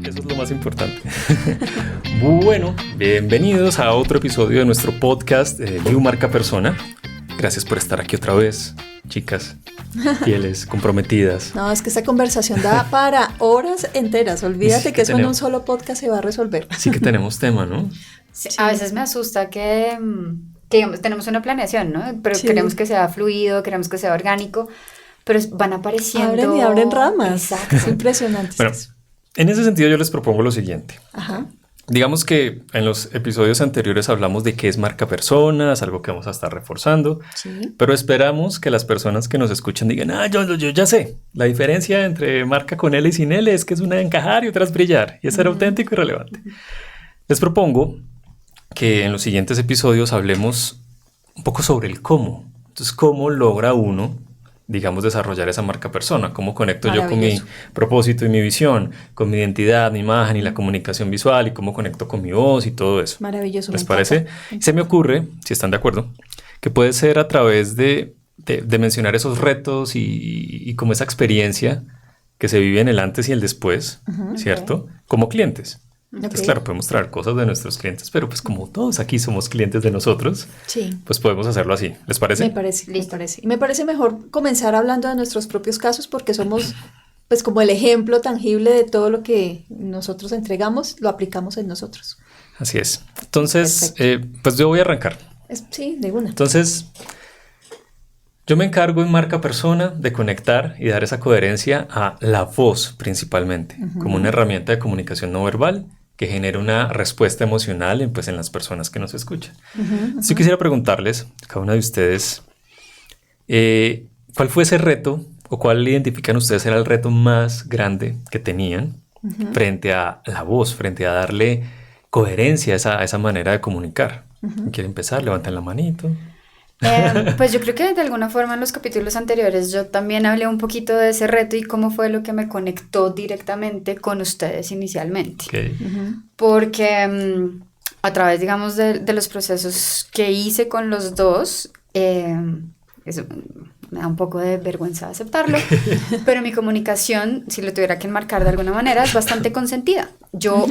Eso es lo más importante. Bueno, bienvenidos a otro episodio de nuestro podcast New Marca Persona. Gracias por estar aquí otra vez, chicas, fieles, comprometidas. No, es que esta conversación da para horas enteras. Olvídate que eso en un solo podcast se va a resolver. Sí que tenemos tema, ¿no? Sí. A veces me asusta que digamos, tenemos una planeación, ¿no? Pero queremos que sea fluido, queremos que sea orgánico, pero van apareciendo... Abren ramas. Exacto. Es impresionante. Bueno, en ese sentido yo les propongo lo siguiente. Ajá. Digamos que en los episodios anteriores hablamos de qué es marca persona, es algo que vamos a estar reforzando, pero esperamos que las personas que nos escuchan digan, yo ya sé, la diferencia entre marca con L y sin L es que es una encajar y otra es brillar, y es ser auténtico y relevante. Les propongo que en los siguientes episodios hablemos un poco sobre el cómo. Entonces, cómo logra uno, digamos, desarrollar esa marca persona, cómo conecto yo con mi propósito y mi visión, con mi identidad, mi imagen y la comunicación visual, y cómo conecto con mi voz y todo eso. Maravilloso. ¿Les parece? Se me ocurre, si están de acuerdo, que puede ser a través de mencionar esos retos y como esa experiencia que se vive en el antes y el después, ¿cierto? Como clientes. Entonces, claro, podemos traer cosas de nuestros clientes, pero pues como todos aquí somos clientes de nosotros, pues podemos hacerlo así. ¿Les parece? Me parece. Y me parece mejor comenzar hablando de nuestros propios casos porque somos pues como el ejemplo tangible de todo lo que nosotros entregamos, lo aplicamos en nosotros. Así es. Entonces, pues yo voy a arrancar. Sí, de una. Entonces, yo me encargo en marca persona de conectar y dar esa coherencia a la voz principalmente, como una herramienta de comunicación no verbal que genera una respuesta emocional en las personas que nos escuchan. Yo quisiera preguntarles a cada una de ustedes, ¿cuál fue ese reto o cuál identifican ustedes era el reto más grande que tenían frente a la voz, frente a darle coherencia a esa manera de comunicar? ¿Quieren empezar? Levanten la manito. Pues yo creo que de alguna forma en los capítulos anteriores yo también hablé un poquito de ese reto y cómo fue lo que me conectó directamente con ustedes inicialmente. Porque a través, digamos, de los procesos que hice con los dos, eso me da un poco de vergüenza aceptarlo, pero mi comunicación, si lo tuviera que enmarcar de alguna manera, es bastante consentida. Yo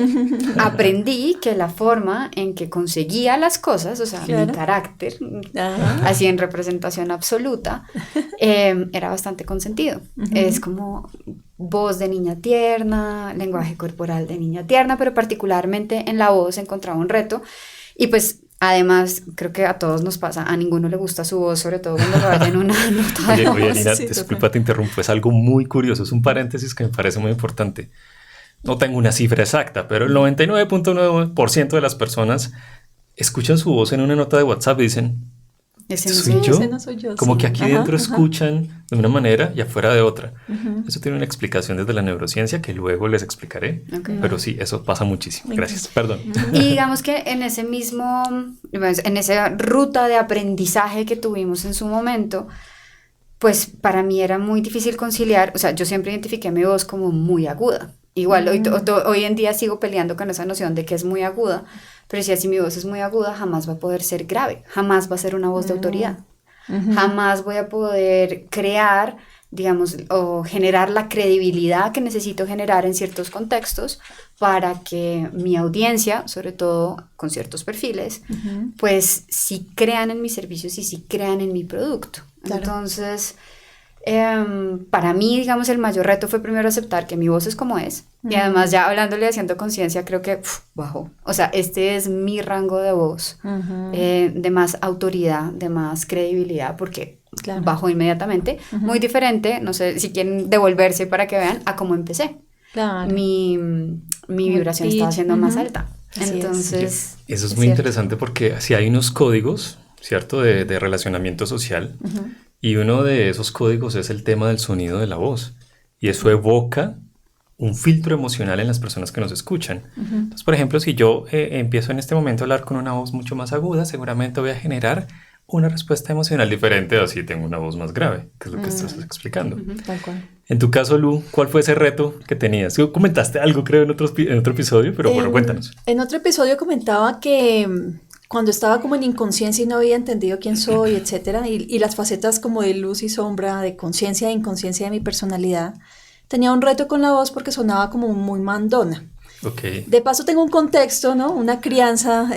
aprendí que la forma en que conseguía las cosas, o sea, mi carácter, así en representación absoluta, era bastante consentido. Es como voz de niña tierna, lenguaje corporal de niña tierna, pero particularmente en la voz encontraba un reto. Y pues además, creo que a todos nos pasa, a ninguno le gusta su voz, sobre todo cuando lo vaya en una nota de voz. Oye, Nina, disculpa, te interrumpo, es algo muy curioso, es un paréntesis que me parece muy importante. No tengo una cifra exacta, pero el 99.9% de las personas escuchan su voz en una nota de WhatsApp y dicen, ¿Ese no soy yo? Como que aquí dentro escuchan de una manera y afuera de otra. Eso tiene una explicación desde la neurociencia que luego les explicaré. Pero sí, eso pasa muchísimo. Gracias, perdón. Y digamos que en esa ruta de aprendizaje que tuvimos en su momento, pues para mí era muy difícil conciliar, o sea, yo siempre identifiqué mi voz como muy aguda. Igual hoy en día sigo peleando con esa noción de que es muy aguda, pero si así mi voz es muy aguda, jamás va a poder ser grave, jamás va a ser una voz de autoridad, jamás voy a poder crear, digamos, o generar la credibilidad que necesito generar en ciertos contextos para que mi audiencia, sobre todo con ciertos perfiles, pues sí crean en mis servicios y sí crean en mi producto. Claro. Entonces, para mí, digamos, el mayor reto fue primero aceptar que mi voz es como es, y además ya hablándole, haciendo conciencia, creo que bajó. O sea, este es mi rango de voz, de más autoridad, de más credibilidad, porque bajó inmediatamente. Muy diferente, no sé si quieren devolverse para que vean a cómo empecé. Claro. Mi vibración estaba siendo más alta. Entonces, eso es muy interesante porque si hay unos códigos, ¿cierto? De relacionamiento social. Y uno de esos códigos es el tema del sonido de la voz. Y eso evoca un filtro emocional en las personas que nos escuchan. Entonces, por ejemplo, si yo empiezo en este momento a hablar con una voz mucho más aguda, seguramente voy a generar una respuesta emocional diferente a si tengo una voz más grave, que es lo que estás explicando. Tal cual. En tu caso, Lu, ¿cuál fue ese reto que tenías? Tú comentaste algo, creo, en otro episodio, pero bueno, cuéntanos. En otro episodio comentaba que cuando estaba como en inconsciencia y no había entendido quién soy, etcétera, y las facetas como de luz y sombra, de conciencia e inconsciencia de mi personalidad, tenía un reto con la voz porque sonaba como muy mandona. Ok. De paso tengo un contexto, ¿no? Una crianza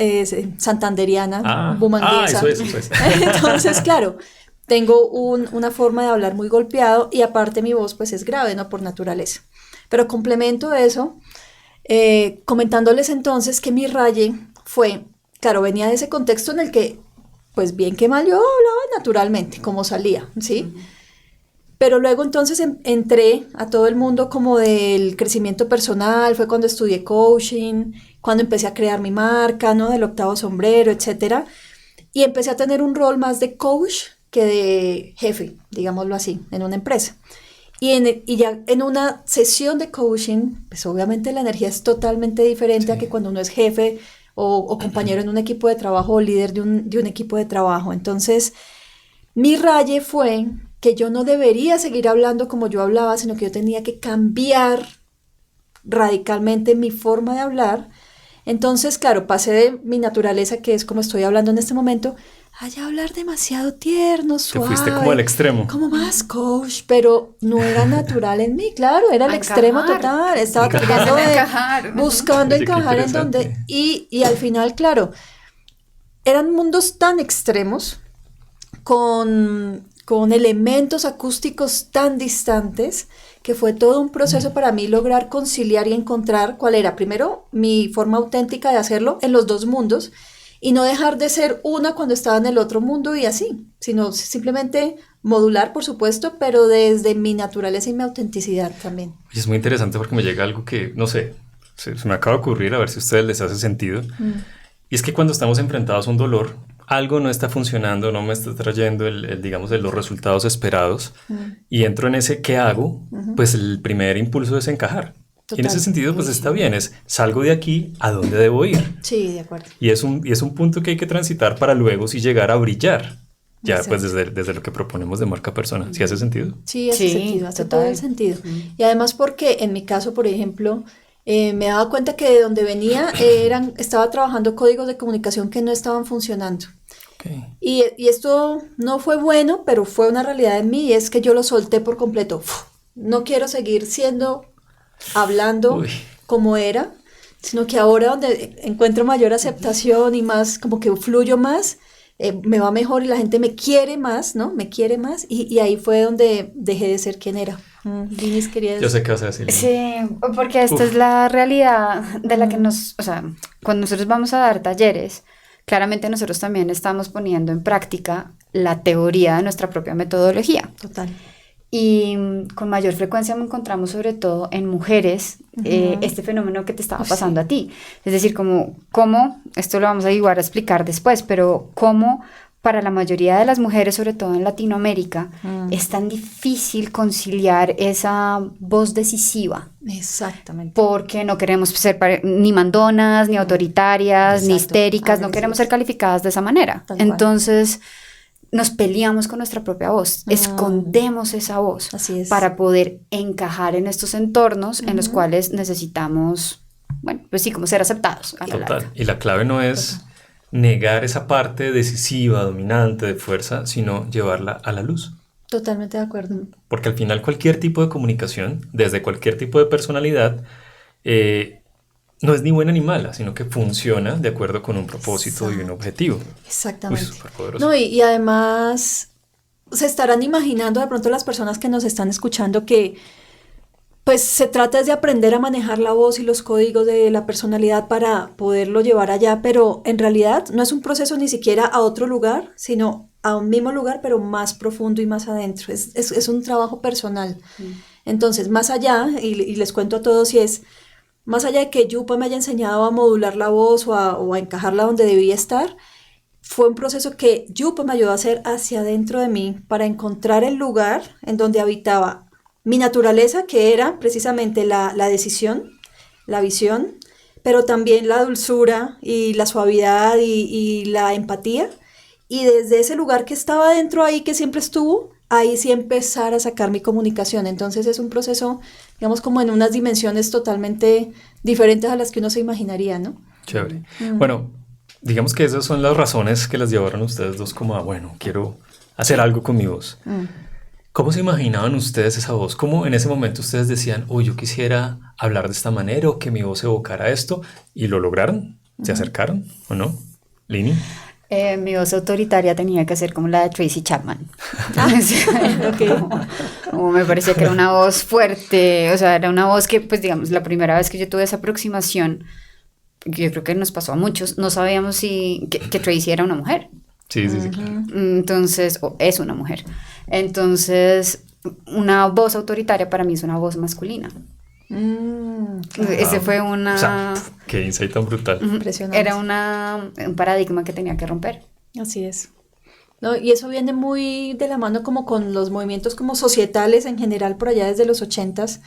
santanderiana, bumanguesa. Eso es. Entonces, claro, tengo una forma de hablar muy golpeado y aparte mi voz pues es grave, ¿no? Por naturaleza. Pero complemento eso comentándoles entonces que mi raye fue, claro, venía de ese contexto en el que, pues bien que mal yo hablaba naturalmente, como salía, ¿sí? Pero luego entonces entré a todo el mundo como del crecimiento personal, fue cuando estudié coaching, cuando empecé a crear mi marca, ¿no? Del octavo sombrero, etcétera. Y empecé a tener un rol más de coach que de jefe, digámoslo así, en una empresa. Y ya en una sesión de coaching, pues obviamente la energía es totalmente diferente a que cuando uno es jefe o compañero en un equipo de trabajo o líder de un equipo de trabajo. Entonces, mi raye fue que yo no debería seguir hablando como yo hablaba, sino que yo tenía que cambiar radicalmente mi forma de hablar. Entonces, claro, pasé de mi naturaleza, que es como estoy hablando en este momento, a ya hablar demasiado tierno, suave. Te fuiste como al extremo. Como más coach, pero no era natural en mí, claro, era el extremo total. Estaba tratando de buscando encajar en donde... Y al final, claro, eran mundos tan extremos, con elementos acústicos tan distantes, que fue todo un proceso para mí lograr conciliar y encontrar cuál era, primero, mi forma auténtica de hacerlo en los dos mundos, y no dejar de ser una cuando estaba en el otro mundo y así, sino simplemente modular, por supuesto, pero desde mi naturaleza y mi autenticidad también. Y es muy interesante porque me llega algo que, no sé, se me acaba de ocurrir, a ver si a ustedes les hace sentido. Y es que cuando estamos enfrentados a un dolor, algo no está funcionando, no me está trayendo digamos, los resultados esperados, y entro en ese ¿qué hago? Pues el primer impulso es encajar. Total. Y en ese sentido, pues está bien, salgo de aquí, ¿a dónde debo ir? Sí, de acuerdo. Y es un punto que hay que transitar para luego sí llegar a brillar, ya pues desde lo que proponemos de marca persona. ¿Sí hace sentido? Sí, hace sentido, hace todo el sentido. Y además porque en mi caso, por ejemplo, me daba cuenta que de donde venía estaba trabajando códigos de comunicación que no estaban funcionando. Okay. Y esto no fue bueno, pero fue una realidad en mí, y es que yo lo solté por completo. No quiero seguir hablando como era, sino que ahora donde encuentro mayor aceptación y más, como que fluyo más, me va mejor y la gente me quiere más, ¿no? Me quiere más, y ahí fue donde dejé de ser quien era. Dinis, querías... Yo sé qué vas a decir. Sí, porque esta es la realidad de la que o sea, cuando nosotros vamos a dar talleres, claramente nosotros también estamos poniendo en práctica la teoría de nuestra propia metodología. Total. Y con mayor frecuencia me encontramos sobre todo en mujeres este fenómeno que te estaba pasando a ti. Es decir, cómo, esto lo vamos a igual a explicar después, pero cómo para la mayoría de las mujeres, sobre todo en Latinoamérica, es tan difícil conciliar esa voz decisiva. Exactamente. Porque no queremos ser ni mandonas, ni autoritarias, ni histéricas, no queremos ser calificadas de esa manera. Entonces... nos peleamos con nuestra propia voz, escondemos esa voz para poder encajar en estos entornos en los cuales necesitamos, bueno, pues sí, como ser aceptados. Total. Y la clave no es negar esa parte decisiva, dominante, de fuerza, sino llevarla a la luz. Totalmente de acuerdo. Porque al final cualquier tipo de comunicación, desde cualquier tipo de personalidad, no es ni buena ni mala, sino que funciona de acuerdo con un propósito y un objetivo. Exactamente. No, y además se estarán imaginando de pronto las personas que nos están escuchando que pues se trata de aprender a manejar la voz y los códigos de la personalidad para poderlo llevar allá, pero en realidad no es un proceso ni siquiera a otro lugar, sino a un mismo lugar, pero más profundo y más adentro. Es un trabajo personal. Entonces, más allá, y les cuento a todos, más allá de que Yupa me haya enseñado a modular la voz o a encajarla donde debía estar, fue un proceso que Yupa me ayudó a hacer hacia adentro de mí para encontrar el lugar en donde habitaba mi naturaleza, que era precisamente la decisión, la visión, pero también la dulzura y la suavidad y la empatía. Y desde ese lugar que estaba dentro ahí, que siempre estuvo, ahí sí empezar a sacar mi comunicación. Entonces es un proceso, digamos, como en unas dimensiones totalmente diferentes a las que uno se imaginaría, ¿no? Chévere. Bueno, digamos que esas son las razones que las llevaron ustedes dos como a, bueno, quiero hacer algo con mi voz. ¿Cómo se imaginaban ustedes esa voz? ¿Cómo en ese momento ustedes decían, yo quisiera hablar de esta manera o que mi voz evocara esto, y lo lograron, se acercaron, ¿o no? Lini. Mi voz autoritaria tenía que ser como la de Tracy Chapman. Como me parecía que era una voz fuerte, o sea, era una voz que, pues digamos, la primera vez que yo tuve esa aproximación, yo creo que nos pasó a muchos, no sabíamos que Tracy era una mujer. Sí, claro. Entonces, o es una mujer. Entonces, una voz autoritaria para mí es una voz masculina. Claro. Ese fue una... O sea, qué insight tan brutal. Impresionante. Era un paradigma que tenía que romper. Así es. No, y eso viene muy de la mano como con los movimientos como societales en general por allá desde los 80s,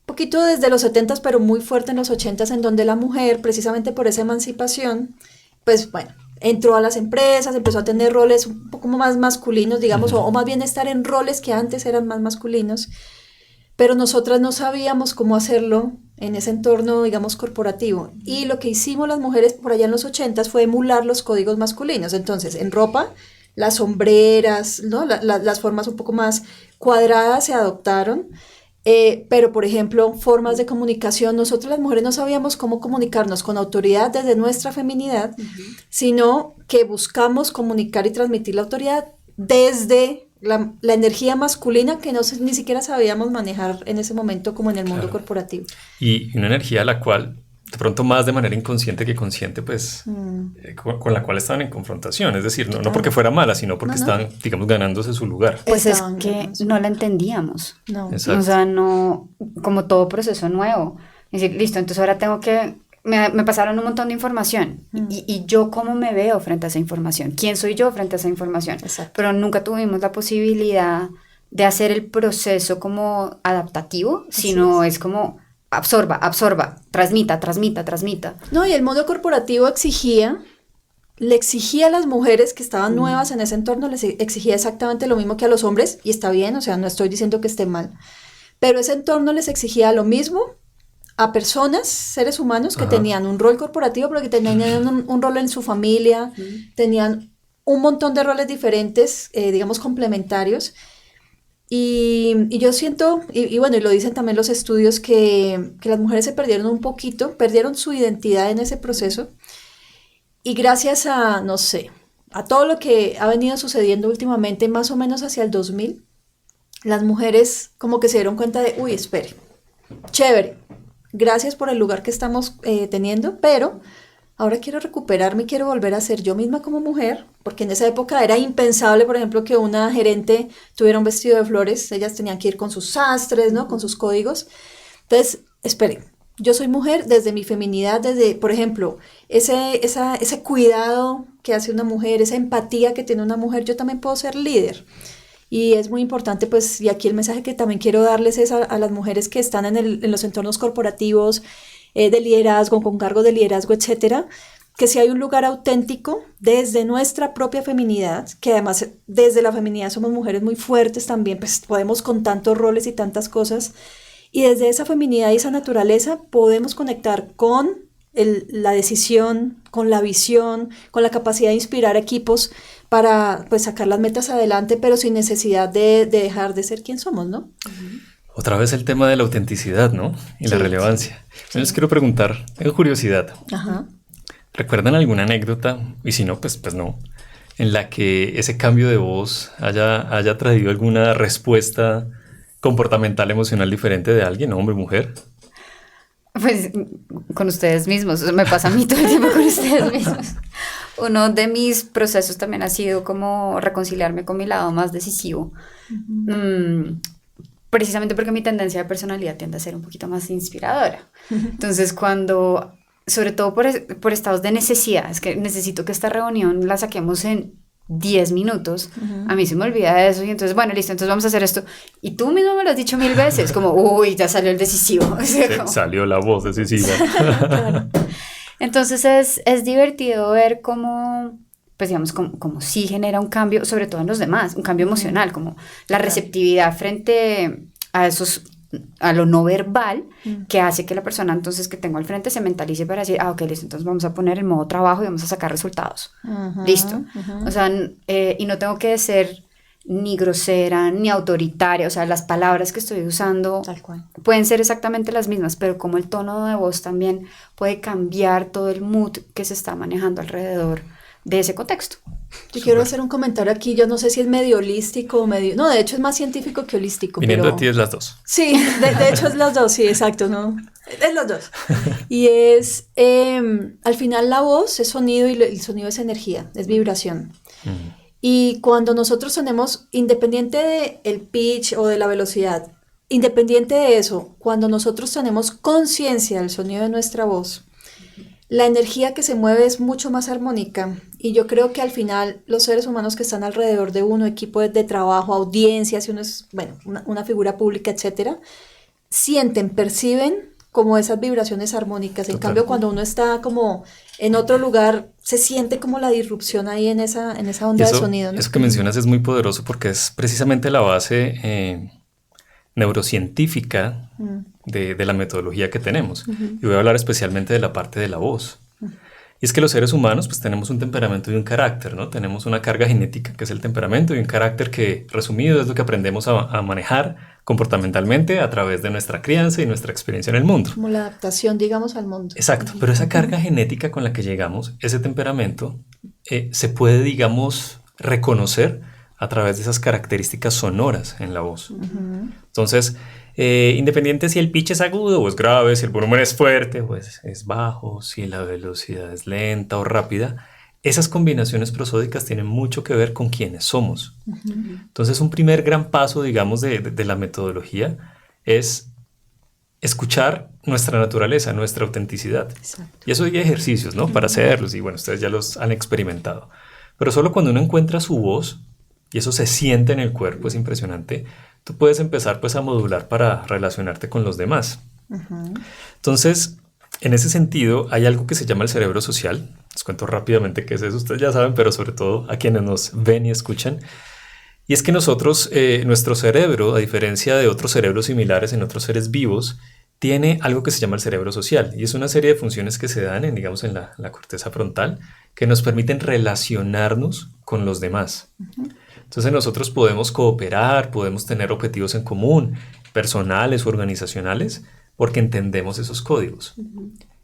poquito desde los 70s, pero muy fuerte en los 80s, en donde la mujer, precisamente por esa emancipación, pues bueno, entró a las empresas, empezó a tener roles un poco más masculinos, digamos, o más bien estar en roles que antes eran más masculinos, pero nosotras no sabíamos cómo hacerlo en ese entorno, digamos, corporativo. Y lo que hicimos las mujeres por allá en los 80s fue emular los códigos masculinos. Entonces, en ropa, las sombreras, ¿no? Las formas un poco más cuadradas se adoptaron. Pero, por ejemplo, formas de comunicación, nosotros las mujeres no sabíamos cómo comunicarnos con autoridad desde nuestra feminidad, sino que buscamos comunicar y transmitir la autoridad desde la energía masculina que ni siquiera sabíamos manejar en ese momento como en el mundo corporativo. Y una energía a la cual, de pronto más de manera inconsciente que consciente, pues, con la cual estaban en confrontación. Es decir, no porque fuera mala, sino porque estaban, digamos, ganándose su lugar. Pues es que no la entendíamos. No. Exacto. O sea, no, como todo proceso nuevo. Es decir, listo, entonces ahora tengo que... Me pasaron un montón de información y yo cómo me veo frente a esa información, quién soy yo frente a esa información. Exacto. Pero nunca tuvimos la posibilidad de hacer el proceso como adaptativo, sino es como absorba, transmita. No, y el mundo corporativo le exigía a las mujeres que estaban nuevas en ese entorno, les exigía exactamente lo mismo que a los hombres, y está bien, o sea, no estoy diciendo que esté mal, pero ese entorno les exigía lo mismo a personas, seres humanos que tenían un rol corporativo, pero que tenían un rol en su familia, tenían un montón de roles diferentes, digamos complementarios, y yo siento, y bueno, y lo dicen también los estudios, que las mujeres se perdieron un poquito, perdieron su identidad en ese proceso, y gracias a, no sé, a todo lo que ha venido sucediendo últimamente, más o menos hacia el 2000, las mujeres como que se dieron cuenta de, uy, espere, chévere, gracias por el lugar que estamos teniendo, pero ahora quiero recuperarme y quiero volver a ser yo misma como mujer, porque en esa época era impensable, por ejemplo, que una gerente tuviera un vestido de flores, ellas tenían que ir con sus sastres, ¿no? Con sus códigos. Entonces, esperen, yo soy mujer desde mi feminidad, desde, por ejemplo, ese cuidado que hace una mujer, esa empatía que tiene una mujer, yo también puedo ser líder. Y es muy importante, pues, y aquí el mensaje que también quiero darles es a las mujeres que están en los entornos corporativos, de liderazgo, con cargos de liderazgo, etcétera, que si hay un lugar auténtico desde nuestra propia feminidad, que además desde la feminidad somos mujeres muy fuertes también, pues podemos con tantos roles y tantas cosas, y desde esa feminidad y esa naturaleza podemos conectar con la decisión, con la visión, con la capacidad de inspirar equipos para, pues, sacar las metas adelante, pero sin necesidad de dejar de ser quien somos, ¿no? Otra vez el tema de la autenticidad, ¿no? Y la relevancia. Yo les quiero preguntar, tengo curiosidad. ¿Recuerdan alguna anécdota? Y si no, pues no. En la que ese cambio de voz haya traído alguna respuesta comportamental, emocional diferente de alguien, hombre o mujer. Pues con ustedes mismos, me pasa a mí todo el tiempo con ustedes mismos. Uno de mis procesos también ha sido como reconciliarme con mi lado más decisivo. Precisamente porque mi tendencia de personalidad tiende a ser un poquito más inspiradora. Entonces cuando, sobre todo por estados de necesidad, es que necesito que esta reunión la saquemos en 10 minutos, a mí se me olvida eso y entonces, bueno, listo, entonces vamos a hacer esto. Y tú mismo me lo has dicho 1000 veces, como, uy, ya salió el decisivo. O sea, como... Salió la voz decisiva. Claro. Entonces es divertido ver cómo, pues digamos, como sí genera un cambio, sobre todo en los demás, un cambio emocional, como la receptividad frente a lo no verbal, que hace que la persona entonces que tengo al frente se mentalice para decir, ok, listo, entonces vamos a poner el modo trabajo y vamos a sacar resultados. Listo. O sea, y no tengo que ser ni grosera, ni autoritaria, o sea, las palabras que estoy usando Tal cual. pueden ser exactamente las mismas, pero como el tono de voz también puede cambiar todo el mood que se está manejando alrededor de ese contexto. Yo quiero hacer un comentario aquí, yo no sé si es medio holístico o medio... No, de hecho es más científico que holístico. Viniendo pero... de ti es las dos. Sí, de hecho es las dos, sí, exacto, ¿no? Es las dos. Y es, al final la voz es sonido y el sonido es energía, es vibración. Y cuando nosotros tenemos, independiente del pitch o de la velocidad, independiente de eso, cuando nosotros tenemos conciencia del sonido de nuestra voz, la energía que se mueve es mucho más armónica y yo creo que al final los seres humanos que están alrededor de uno, equipo de trabajo, audiencias, si uno es, bueno, una figura pública, etcétera, sienten, perciben como esas vibraciones armónicas. En cambio, cuando uno está como en otro lugar, se siente como la disrupción ahí en esa onda de sonido, ¿no? Eso que mencionas es muy poderoso porque es precisamente la base neurocientífica de la metodología que tenemos. Y voy a hablar especialmente de la parte de la voz. Y es que los seres humanos pues tenemos un temperamento y un carácter, ¿no? Tenemos una carga genética que es el temperamento y un carácter que, resumido, es lo que aprendemos a manejar comportamentalmente a través de nuestra crianza y nuestra experiencia en el mundo. Como la adaptación, digamos, al mundo. Exacto, pero esa carga genética con la que llegamos, ese temperamento, se puede, digamos, reconocer a través de esas características sonoras en la voz. Entonces, independiente si el pitch es agudo o es grave, si el volumen es fuerte o es bajo, si la velocidad es lenta o rápida, esas combinaciones prosódicas tienen mucho que ver con quiénes somos. Entonces, un primer gran paso, digamos, de la metodología es escuchar nuestra naturaleza, nuestra autenticidad. Exacto. Y eso hay ejercicios, ¿no? Para hacerlos y bueno, ustedes ya los han experimentado. Pero solo cuando uno encuentra su voz y eso se siente en el cuerpo, es impresionante, tú puedes empezar pues a modular para relacionarte con los demás. Entonces, en ese sentido, hay algo que se llama el cerebro social. Les cuento rápidamente qué es eso, ustedes ya saben, pero sobre todo a quienes nos ven y escuchan. Y es que nosotros, nuestro cerebro, a diferencia de otros cerebros similares en otros seres vivos, tiene algo que se llama el cerebro social. Y es una serie de funciones que se dan digamos, en la corteza frontal que nos permiten relacionarnos con los demás. Entonces nosotros podemos cooperar, podemos tener objetivos en común, personales o organizacionales, porque entendemos esos códigos.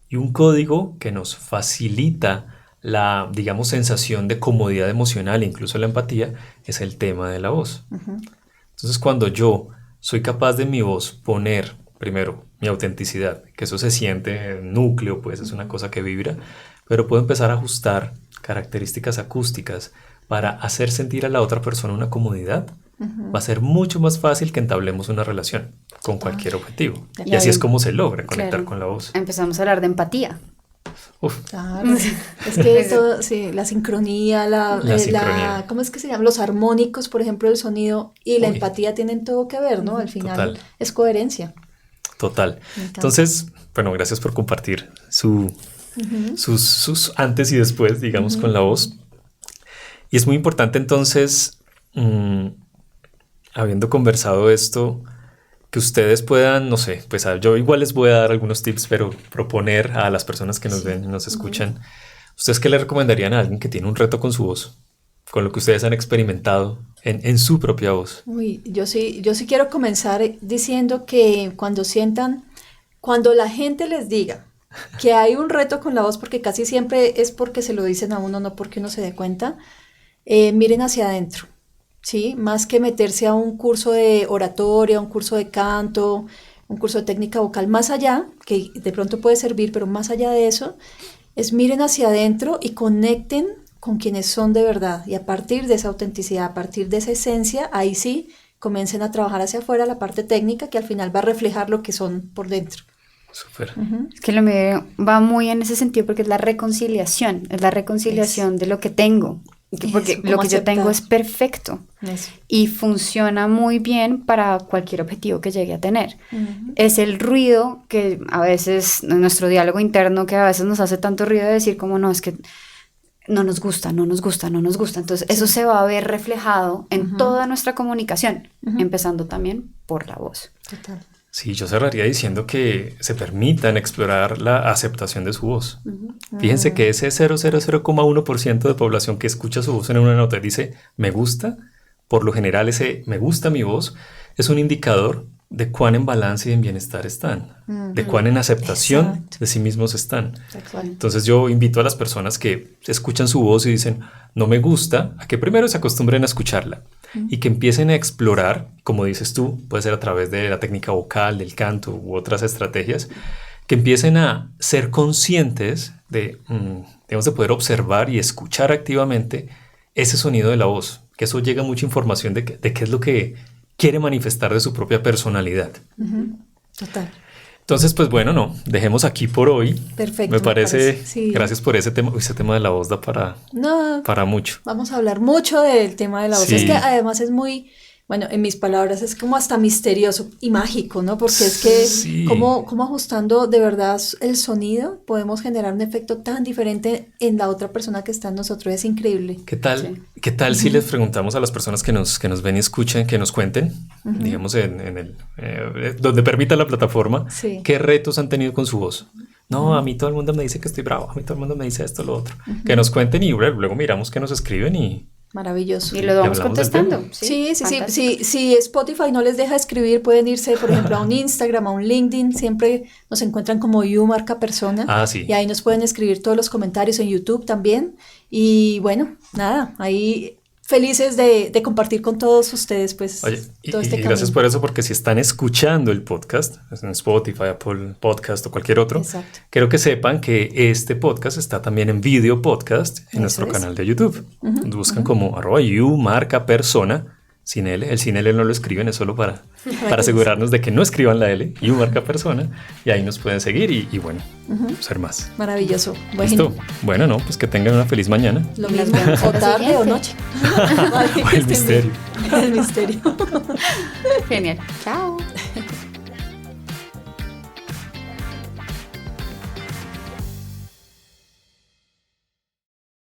Y un código que nos facilita la, digamos, sensación de comodidad emocional e incluso la empatía es el tema de la voz. Entonces, cuando yo soy capaz de mi voz poner, primero, mi autenticidad, que eso se siente en el núcleo, pues es una cosa que vibra, pero puedo empezar a ajustar características acústicas para hacer sentir a la otra persona una comodidad, va a ser mucho más fácil que entablemos una relación con cualquier objetivo. Y así es como se logra conectar con la voz. Empezamos a hablar de empatía. Uf. Claro, es que todo, sí, la sincronía, la ¿cómo es que se llama? Los armónicos, por ejemplo, el sonido y la empatía tienen todo que ver, ¿no? Al final es coherencia. Total. Entonces, bueno, gracias por compartir sus antes y después, digamos, con la voz. Y es muy importante entonces, habiendo conversado esto, que ustedes puedan, no sé, pues yo igual les voy a dar algunos tips, pero proponer a las personas que nos ven y nos escuchan, ¿ustedes qué le recomendarían a alguien que tiene un reto con su voz? Con lo que ustedes han experimentado en su propia voz. Uy, yo sí quiero comenzar diciendo que cuando la gente les diga que hay un reto con la voz, porque casi siempre es porque se lo dicen a uno, no porque uno se dé cuenta, miren hacia adentro. ¿Sí? Más que meterse a un curso de oratoria, un curso de canto, un curso de técnica vocal, más allá, que de pronto puede servir, pero más allá de eso, es miren hacia adentro y conecten con quienes son de verdad. Y a partir de esa autenticidad, a partir de esa esencia, ahí sí comiencen a trabajar hacia afuera la parte técnica que al final va a reflejar lo que son por dentro. Súper. Es que lo mío va muy en ese sentido porque es la reconciliación de lo que tengo. Porque eso, lo que yo aceptar. tengo es perfecto Eso. y funciona muy bien para cualquier objetivo que llegue a tener. Es el ruido que a veces, nuestro diálogo interno, que a veces nos hace tanto ruido de decir como no, es que no nos gusta. Entonces eso se va a ver reflejado en toda nuestra comunicación, empezando también por la voz. Total. Sí, yo cerraría diciendo que se permitan explorar la aceptación de su voz. Fíjense que ese 0,001% de población que escucha su voz en una nota y dice, me gusta, por lo general ese me gusta mi voz es un indicador de cuán en balance y en bienestar están, de cuán en aceptación Exacto. de sí mismos están. Exacto. Entonces yo invito a las personas que escuchan su voz y dicen no me gusta, a que primero se acostumbren a escucharla y que empiecen a explorar, como dices tú, puede ser a través de la técnica vocal, del canto u otras estrategias, que empiecen a ser conscientes de, digamos, de poder observar y escuchar activamente ese sonido de la voz, que eso llega mucha información de qué es lo que quiere manifestar de su propia personalidad. Total. Entonces, pues bueno, no, dejemos aquí por hoy. Perfecto. Me parece, sí. Gracias por ese tema. Ese tema de la voz da para mucho. Vamos a hablar mucho del tema de la voz. Sí. Es que además es muy, bueno, en mis palabras es como hasta misterioso y mágico, ¿no? Porque es que Sí. cómo ajustando de verdad el sonido podemos generar un efecto tan diferente en la otra persona que está en nosotros. Es increíble. ¿Qué tal, Sí. ¿qué tal si les preguntamos a las personas que nos ven y escuchen, que nos cuenten, digamos, en el donde permita la plataforma, Sí. qué retos han tenido con su voz? No, a mí todo el mundo me dice que estoy bravo, a mí todo el mundo me dice esto, lo otro. Que nos cuenten y luego miramos que nos escriben y Maravilloso. Y lo vamos hablamos del contestando. tema. Sí. Fantástico. Si Spotify no les deja escribir, pueden irse, por ejemplo, a un Instagram, a un LinkedIn. Siempre nos encuentran como You Marca Persona. Ah, sí. Y ahí nos pueden escribir todos los comentarios en YouTube también. Y bueno, nada, ahí felices de compartir con todos ustedes, pues, Oye, todo este y gracias camino. por eso, porque si están escuchando el podcast, en Spotify, Apple Podcast o cualquier otro, Exacto. quiero que sepan que este podcast está también en video podcast en Eso nuestro es. canal de YouTube. Buscan como @YouMarcaPersona, sin L. El sin L no lo escriben, es solo para asegurarnos de que no escriban la L, YouMarcaPersona, y ahí nos pueden seguir y bueno, ser más. Maravilloso. Bueno, ¿Listo? Bueno, no, pues que tengan una feliz mañana. lo Nos mismo, vemos a o la tarde o siguiente. noche. Vale, O el que estén misterio. bien. El misterio. Genial. Chao.